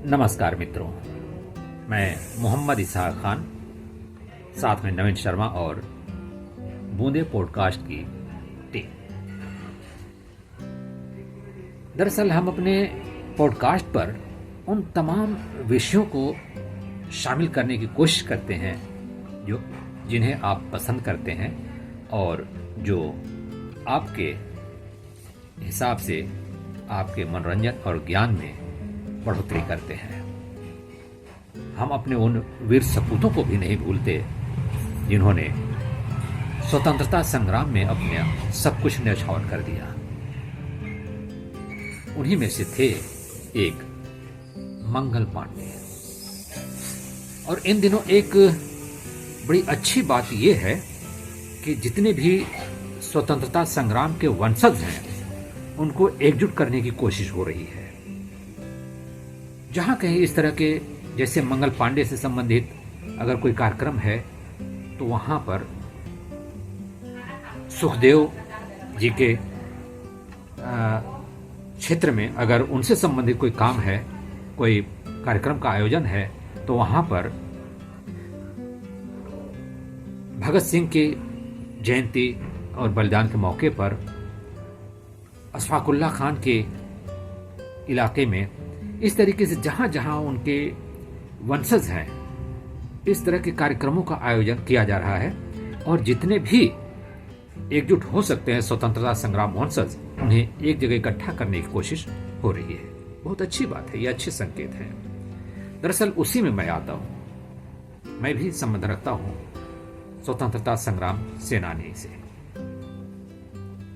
नमस्कार मित्रों, मैं मोहम्मद इसहाक खान, साथ में नवीन शर्मा और बूंदे पॉडकास्ट की टीम। दरअसल हम अपने पॉडकास्ट पर उन तमाम विषयों को शामिल करने की कोशिश करते हैं जिन्हें आप पसंद करते हैं और जो आपके हिसाब से आपके मनोरंजन और ज्ञान में बढ़ोतरी करते हैं। हम अपने उन वीर सपूतों को भी नहीं भूलते जिन्होंने स्वतंत्रता संग्राम में अपने सब कुछ न्यौछावर कर दिया। उन्हीं में से थे एक मंगल पांडे। और इन दिनों एक बड़ी अच्छी बात यह है कि जितने भी स्वतंत्रता संग्राम के वंशज हैं उनको एकजुट करने की कोशिश हो रही है। जहां कहीं इस तरह के जैसे मंगल पांडे से संबंधित अगर कोई कार्यक्रम है तो वहां पर सुखदेव जी के क्षेत्र में अगर उनसे संबंधित कोई काम है, कोई कार्यक्रम का आयोजन है, तो वहां पर भगत सिंह की जयंती और बलिदान के मौके पर अशफाकुल्लाह खान के इलाके में इस तरीके से जहां जहां उनके वंशज हैं इस तरह के कार्यक्रमों का आयोजन किया जा रहा है। और जितने भी एकजुट हो सकते हैं स्वतंत्रता संग्राम वंशज, उन्हें एक जगह इकट्ठा करने की कोशिश हो रही है। बहुत अच्छी बात है, ये अच्छे संकेत हैं। दरअसल उसी में मैं आता हूं। मैं भी संबंध रखता हूं स्वतंत्रता संग्राम सेनानी से।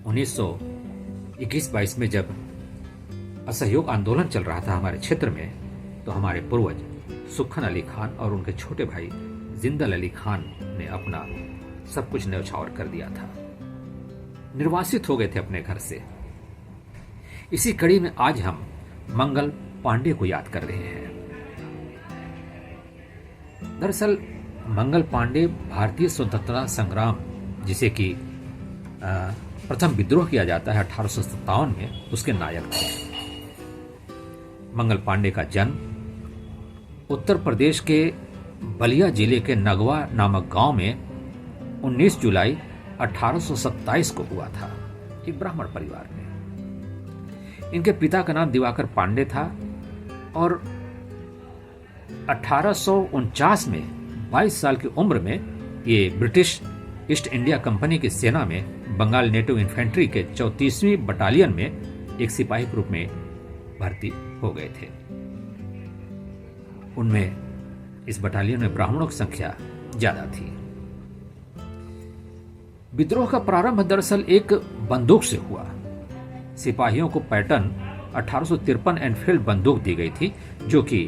1921-22 में जब असहयोग आंदोलन चल रहा था हमारे क्षेत्र में, तो हमारे पूर्वज सुखन अली खान और उनके छोटे भाई जिंदल अली खान ने अपना सब कुछ न्यौछावर कर दिया था। निर्वासित हो गए थे अपने घर से। इसी कड़ी में आज हम मंगल पांडे को याद कर रहे हैं। दरअसल मंगल पांडे भारतीय स्वतंत्रता संग्राम, जिसे कि प्रथम विद्रोह किया जाता है 1857 में, उसके नायक थे। मंगल पांडे का जन्म उत्तर प्रदेश के बलिया जिले के नगवा नामक गांव में 19 जुलाई 1827 को हुआ था, एक ब्राह्मण परिवार में। इनके पिता का नाम दिवाकर पांडे था और 1849 में 22 साल की उम्र में ये ब्रिटिश ईस्ट इंडिया कंपनी की सेना में बंगाल नेटिव इन्फेंट्री के 34वीं बटालियन में एक सिपाही के रूप में भर्ती हो गए थे। उनमें इस बटालियन में ब्राह्मणों की संख्या ज्यादा थी। विद्रोह का प्रारंभ दरअसल एक बंदूक से हुआ। सिपाहियों को पैटर्न 1853 एनफील्ड बंदूक दी गई थी, जो कि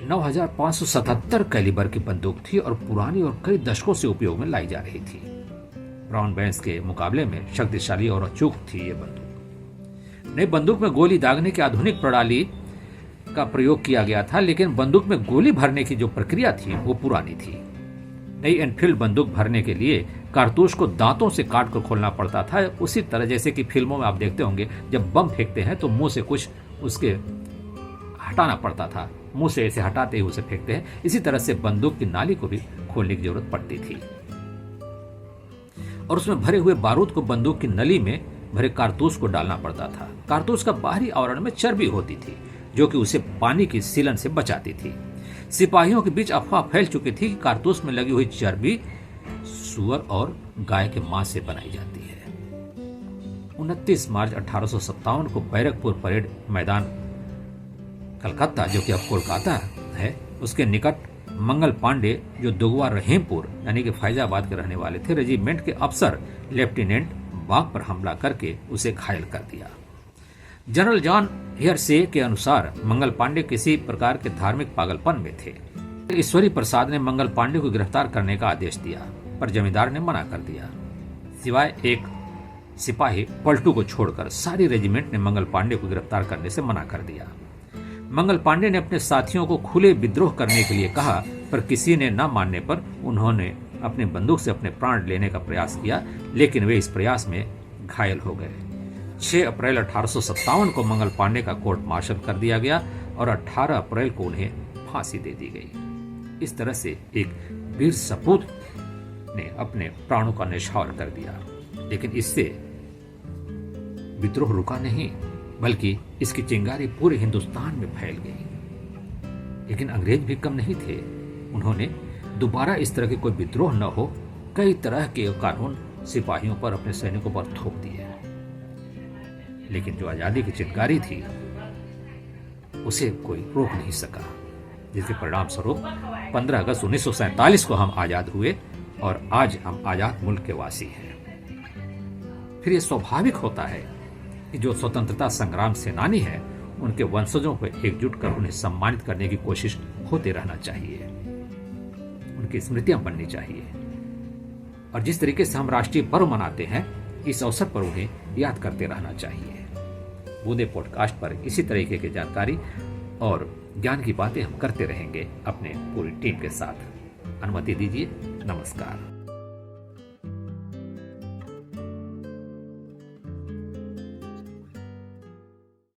9577 कैलिबर की बंदूक थी और पुरानी और कई दशकों से उपयोग में लाई जा रही थी। ब्राउन बेंस के मुकाबले में शक्तिशाली और अचूक थी ये बंदूक। नई बंदूक में गोली दागने की आधुनिक प्रणाली का प्रयोग किया गया था, लेकिन बंदूक में गोली भरने की जो प्रक्रिया थी वो पुरानी थी। नई एनफील्ड बंदूक भरने के लिए कारतूस को दांतों से काट कर खोलना पड़ता था, उसी तरह जैसे कि फिल्मों में आप देखते होंगे जब बम फेंकते हैं तो मुंह से कुछ उसके हटाना पड़ता था, मुंह से ऐसे हटाते ही उसे फेंकते हैं। इसी तरह से बंदूक की नाली को भी खोलने की जरूरत पड़ती थी और उसमें भरे हुए बारूद को बंदूक की नली में भरे कारतूस को डालना पड़ता था। कारतूस का बाहरी आवरण में चर्बी होती थी जो कि उसे पानी की सीलन से बचाती थी। सिपाहियों के बीच अफवाह फैल चुकी थी कि कारतूस में लगी हुई चर्बी सुअर और गाय के मांस से बनाई जाती है। 29 मार्च 1857 को बैरकपुर परेड मैदान कलकत्ता, जो कि अब कोलकाता है, उसके निकट मंगल पांडे, जो दुगवा रहीमपुर यानी कि फैजाबाद के रहने वाले थे, रेजिमेंट के अफसर लेफ्टिनेंट बाग पर हमला करके उसे घायल कर दिया। जनरल जॉन हियरसे के अनुसार मंगल पांडे किसी प्रकार के धार्मिक पागलपन में थे। ईश्वरी प्रसाद ने मंगल पांडे को गिरफ्तार करने का आदेश दिया, पर जमींदार ने मना कर दिया। सिवाय एक सिपाही पलटू को छोड़कर सारी रेजिमेंट ने मंगल पांडे को गिरफ्तार करने से मना कर दिया। मंगल पांडे ने अपने साथियों को खुले विद्रोह करने के लिए कहा, पर किसी ने न मानने पर उन्होंने अपनी बंदूक से अपने प्राण लेने का प्रयास किया, लेकिन वे इस प्रयास में घायल हो गए। 6 अप्रैल 1857 को मंगल पांडे का कोर्ट मार्शल कर दिया गया और 18 अप्रैल को उन्हें फांसी दे दी गई। इस तरह से एक वीर सपूत ने अपने प्राणों का न्यौछावर कर दिया। लेकिन इससे विद्रोह रुका नहीं, बल्कि इसकी चिंगारी पूरे हिंदुस्तान में फैल गई। लेकिन अंग्रेज भी कम नहीं थे। उन्होंने दोबारा इस तरह के कोई विद्रोह न हो, कई तरह के कानून सिपाहियों पर, अपने सैनिकों पर थोप दिए। लेकिन जो आजादी की चिंगारी थी उसे कोई रोक नहीं सका, जिसके परिणाम स्वरूप 15 अगस्त 1947 को हम आजाद हुए और आज हम आजाद मुल्क के वासी हैं। फिर यह स्वाभाविक होता है कि जो स्वतंत्रता संग्राम सेनानी है, उनके वंशजों को एकजुट कर उन्हें सम्मानित करने की कोशिश होते रहना चाहिए, उनकी स्मृतियां बननी चाहिए। और जिस तरीके से हम राष्ट्रीय पर्व मनाते हैं, इस अवसर पर उन्हें याद करते रहना चाहिए। बूंदे पॉडकास्ट पर इसी तरीके की जानकारी और ज्ञान की बातें हम करते रहेंगे अपने पूरी टीम के साथ। अनुमति दीजिए। नमस्कार।